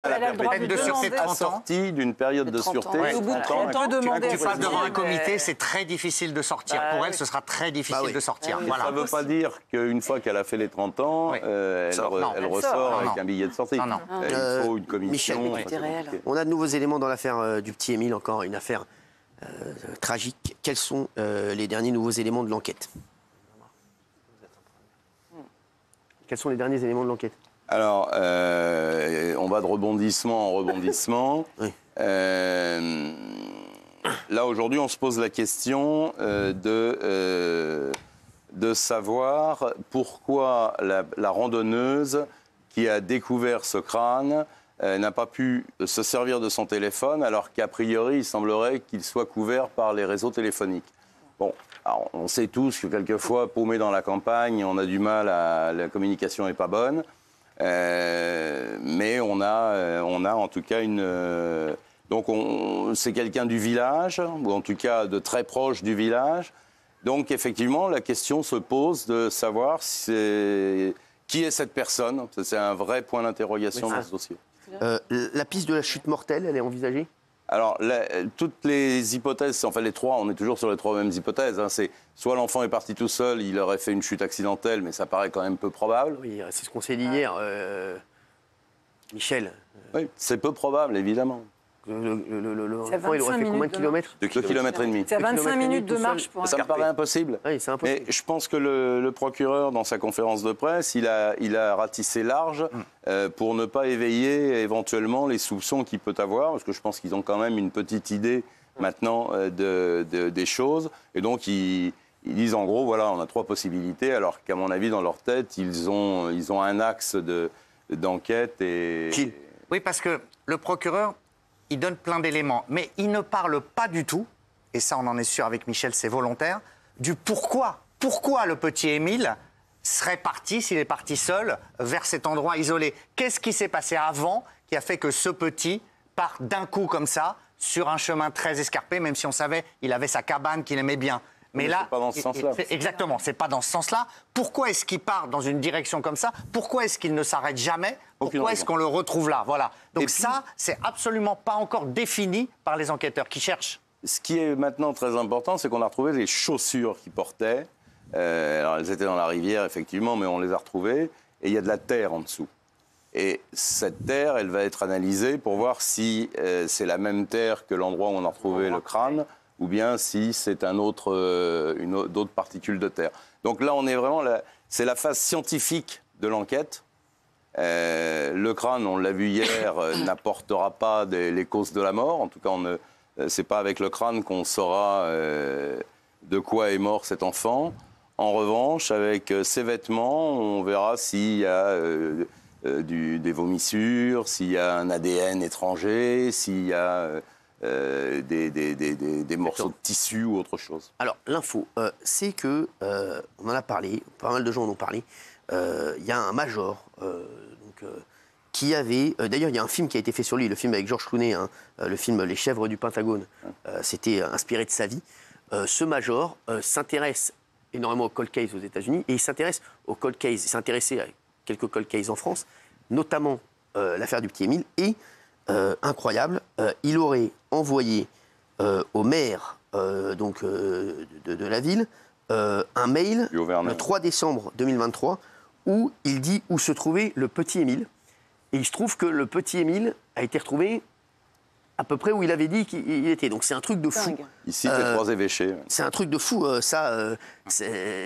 Elle a le droit peine de sûreté de 30 ans. Assortie d'une période de sûreté. Ouais. Au bout de 30 ans, Tu passes devant un comité, c'est très difficile de sortir. Pour elle, ce sera très difficile de sortir. Voilà. Ça ne veut pas dire qu'une fois qu'elle a fait les 30 ans, elle ressort avec un billet de sortie. Non. Il faut une commission. Michel, on a de nouveaux éléments dans l'affaire du petit Émile, encore une affaire tragique. Quels sont les derniers nouveaux éléments de l'enquête? Quels sont les derniers éléments de l'enquête? Alors, on va de rebondissement en rebondissement. Oui. Là, aujourd'hui, on se pose la question de savoir pourquoi la randonneuse qui a découvert ce crâne n'a pas pu se servir de son téléphone, alors qu'a priori, il semblerait qu'il soit couvert par les réseaux téléphoniques. Bon, alors, on sait tous que quelquefois, paumé dans la campagne, on a du mal la communication n'est pas bonne. Mais on a en tout cas donc c'est quelqu'un du village, ou en tout cas de très proche du village. Donc effectivement, la question se pose de savoir qui est cette personne. C'est un vrai point d'interrogation dans ce dossier. La piste de la chute mortelle, elle est envisagée? Alors, toutes les hypothèses, enfin les trois, on est toujours sur les trois mêmes hypothèses. C'est soit l'enfant est parti tout seul, il aurait fait une chute accidentelle, mais ça paraît quand même peu probable. Oui, c'est ce qu'on s'est dit hier, Michel. Oui, c'est peu probable, évidemment. L'enfant, il aurait fait combien de kilomètres? 2 km et demi. C'est à 25 minutes de marche pour un Ça me paraît impossible. Oui, c'est impossible. Mais je pense que le procureur, dans sa conférence de presse, il a ratissé large pour ne pas éveiller éventuellement les soupçons qu'il peut avoir, parce que je pense qu'ils ont quand même une petite idée maintenant des choses. Et donc, ils disent en gros, voilà, on a trois possibilités, alors qu'à mon avis, dans leur tête, ils ont un axe d'enquête. Oui, parce que le procureur, il donne plein d'éléments, mais il ne parle pas du tout, et ça on en est sûr avec Michel, c'est volontaire, du pourquoi. Pourquoi le petit Émile serait parti, s'il est parti seul, vers cet endroit isolé? Qu'est-ce qui s'est passé avant qui a fait que ce petit part d'un coup comme ça, sur un chemin très escarpé, même si on savait qu'il avait sa cabane qu'il aimait bien? Mais là, c'est pas dans ce sens-là. Exactement, c'est pas dans ce sens-là. Pourquoi est-ce qu'il part dans une direction comme ça? Pourquoi est-ce qu'il ne s'arrête jamais? Pourquoi est-ce qu'on le retrouve là? Voilà. Donc ça, c'est absolument pas encore défini par les enquêteurs qui cherchent. Ce qui est maintenant très important, c'est qu'on a retrouvé les chaussures qu'il portait. Alors elles étaient dans la rivière, effectivement, mais on les a retrouvées. Et il y a de la terre en dessous. Et cette terre, elle va être analysée pour voir si c'est la même terre que l'endroit où on a retrouvé le crâne, ou bien si c'est d'autres particules de terre. Donc là, on est vraiment c'est la phase scientifique de l'enquête. Le crâne, on l'a vu hier, n'apportera pas les causes de la mort. En tout cas, c'est pas avec le crâne qu'on saura de quoi est mort cet enfant. En revanche, avec ses vêtements, on verra s'il y a des vomissures, s'il y a un ADN étranger, s'il y a des morceaux de tissu ou autre chose. Alors, l'info, c'est que, on en a parlé, pas mal de gens en ont parlé, il y a un major qui avait... D'ailleurs, il y a un film qui a été fait sur lui, le film avec Georges Clooney, le film Les chèvres du Pentagone. C'était inspiré de sa vie. Ce major s'intéresse énormément au cold case aux États-Unis et il s'intéresse au cold case. Il s'intéressait à quelques cold cases en France, notamment l'affaire du petit Émile. Et, incroyable, il aurait envoyé au maire de la ville un mail le 3 décembre 2023 où il dit où se trouvait le petit Émile. Et il se trouve que le petit Émile a été retrouvé à peu près où il avait dit qu'il était. Donc c'est un truc de fou. Ici, c'est trois évêchés. C'est un truc de fou.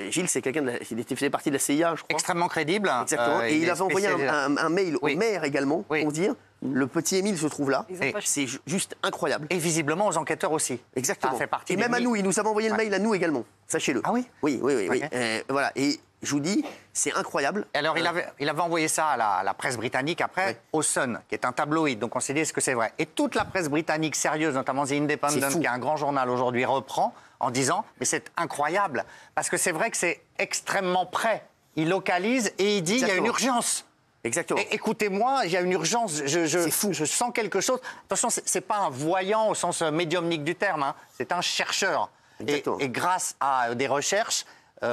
Gilles, c'est quelqu'un il faisait partie de la CIA, je crois. Extrêmement crédible. Exactement. Et il avait envoyé un mail au maire également pour dire le petit Émile se trouve là. C'est juste incroyable. Et visiblement aux enquêteurs aussi. Exactement. Ça fait partie et même à nous, il nous avait envoyé le mail à nous également. Sachez-le. Ah oui? Oui. Okay. Voilà. Et je vous dis, c'est incroyable. Et alors, il avait envoyé ça à la presse britannique après, au Sun, qui est un tabloïd. Donc, on s'est dit, est-ce que c'est vrai? Et toute la presse britannique sérieuse, notamment The Independent, qui est un grand journal aujourd'hui, reprend en disant, mais c'est incroyable. Parce que c'est vrai que c'est extrêmement près. Il localise et il dit, il y a une urgence. Exactement. Écoutez-moi, il y a une urgence. C'est fou. Je sens quelque chose. Attention, c'est pas un voyant au sens médiumnique du terme. C'est un chercheur. Et grâce à des recherches,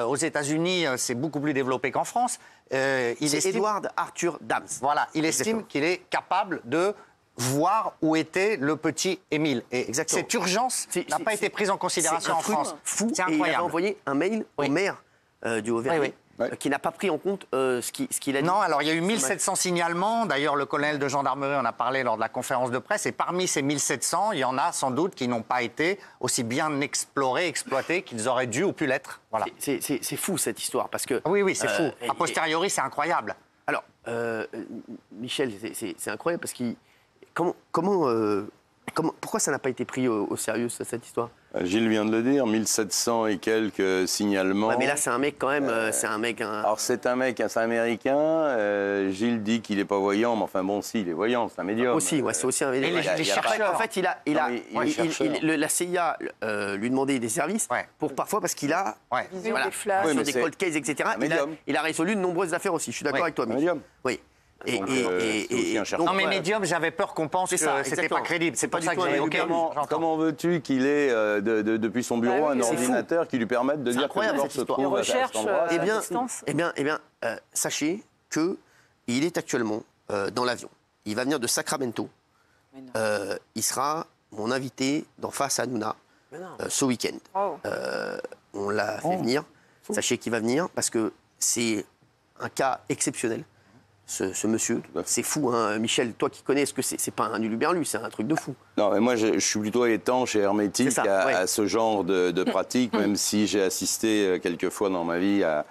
Aux États-Unis, c'est beaucoup plus développé qu'en France. C'est Edward Arthur Dams. Voilà, il estime qu'il est capable de voir où était le petit Émile. Et Exactement. cette urgence n'a pas été prise en considération en France. Fou. C'est Et il incroyable. avait envoyé un mail au maire du Haut-Vernay, Oui, qui n'a pas pris en compte ce qu'il a dit. Non, alors il y a eu 1700 signalements. D'ailleurs, le colonel de gendarmerie en a parlé lors de la conférence de presse. Et parmi ces 1700, il y en a sans doute qui n'ont pas été aussi bien explorés, exploités qu'ils auraient dû ou pu l'être. Voilà. C'est fou cette histoire parce que. Oui, c'est fou. et- A posteriori, c'est incroyable. Alors, Michel, c'est incroyable parce qu'il. Pourquoi ça n'a pas été pris au sérieux, cette histoire? Gilles vient de le dire, 1700 et quelques signalements. Ouais, mais là, c'est un mec quand même, c'est un mec. Alors c'est un mec, c'est un américain. Gilles dit qu'il n'est pas voyant, mais enfin bon, si, il est voyant, c'est un médium. Aussi, ouais, c'est aussi un. Et les chercheurs. En fait, la CIA lui demandait des services pour parfois parce qu'il a Ouais. Vision des flashs. Oui, sur mais des c'est cold cases, etc. un médium. Il a résolu de nombreuses affaires aussi. Je suis d'accord Oui, avec toi, un Michel. médium. Oui. Donc, c'est aussi un chercheur. Non, mais ouais. médium, j'avais peur qu'on pense que C'est ça, c'était exactement. pas crédible. C'est C'est pas pour ça du que tout j'ai un OK, médium. j'entends. Comment veux-tu qu'il ait depuis son bureau Bah oui, un c'est fou. ordinateur qui lui permette de C'est dire que le incroyable, corps cette se histoire. trouve Les à cet recherches, endroit? Eh bien, distance. Sachez qu'il est actuellement dans l'avion. Il va venir de Sacramento. Mais non. Il sera mon invité dans Face à Nouna ce week-end. Oh. On l'a fait venir. Sachez qu'il va venir parce que c'est un cas exceptionnel. Ce monsieur, c'est fou, hein. Michel, toi qui connais, est-ce que c'est pas un uluberlu, c'est un truc de fou. Non, mais moi, je suis plutôt étanche et hermétique C'est ça, ouais. à ce genre de pratique, même si j'ai assisté quelques fois dans ma vie à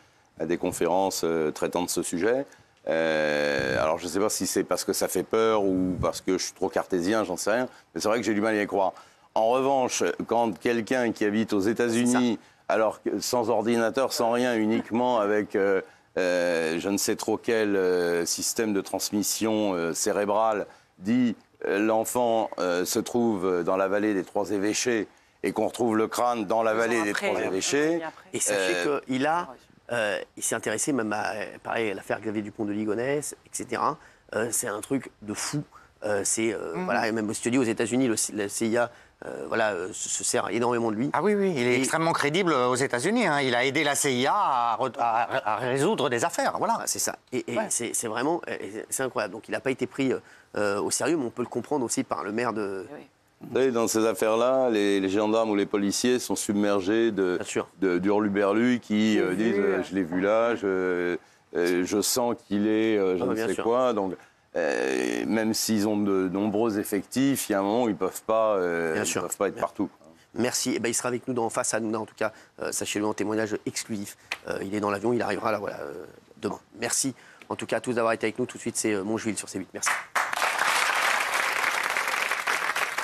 des conférences traitant de ce sujet. Alors, je ne sais pas si c'est parce que ça fait peur ou parce que je suis trop cartésien, j'en sais rien, mais c'est vrai que j'ai du mal à y croire. En revanche, quand quelqu'un qui habite aux États-Unis, alors que sans ordinateur, sans rien, uniquement avec je ne sais trop quel système de transmission cérébrale, dit l'enfant se trouve dans la vallée des Trois Évêchés et qu'on retrouve le crâne dans la vallée des Trois Évêchés. Et sachez il s'est intéressé même à pareil, à l'affaire Xavier Dupont de Ligonnès, etc. C'est un truc de fou. Voilà, et même aux États-Unis, la CIA se sert énormément de lui. Ah oui, il est extrêmement crédible aux États-Unis. Hein. Il a aidé la CIA à résoudre des affaires. Voilà. Ah, c'est ça. Et c'est vraiment c'est incroyable. Donc il n'a pas été pris au sérieux, mais on peut le comprendre aussi par le maire de. Oui. Vous savez, dans ces affaires-là, les gendarmes ou les policiers sont submergés d'hurluberlus qui disent je l'ai vu là, je sens qu'il est je ne sais quoi. Donc, même s'ils ont de nombreux effectifs, il y a un moment où ils ne peuvent pas être partout. Merci. Eh ben, il sera avec nous dans Face à Nouna, en tout cas. Sachez-le, en témoignage exclusif. Il est dans l'avion, il arrivera là, demain. Merci en tout cas à tous d'avoir été avec nous. Tout de suite, c'est Montjuil sur C8. Merci.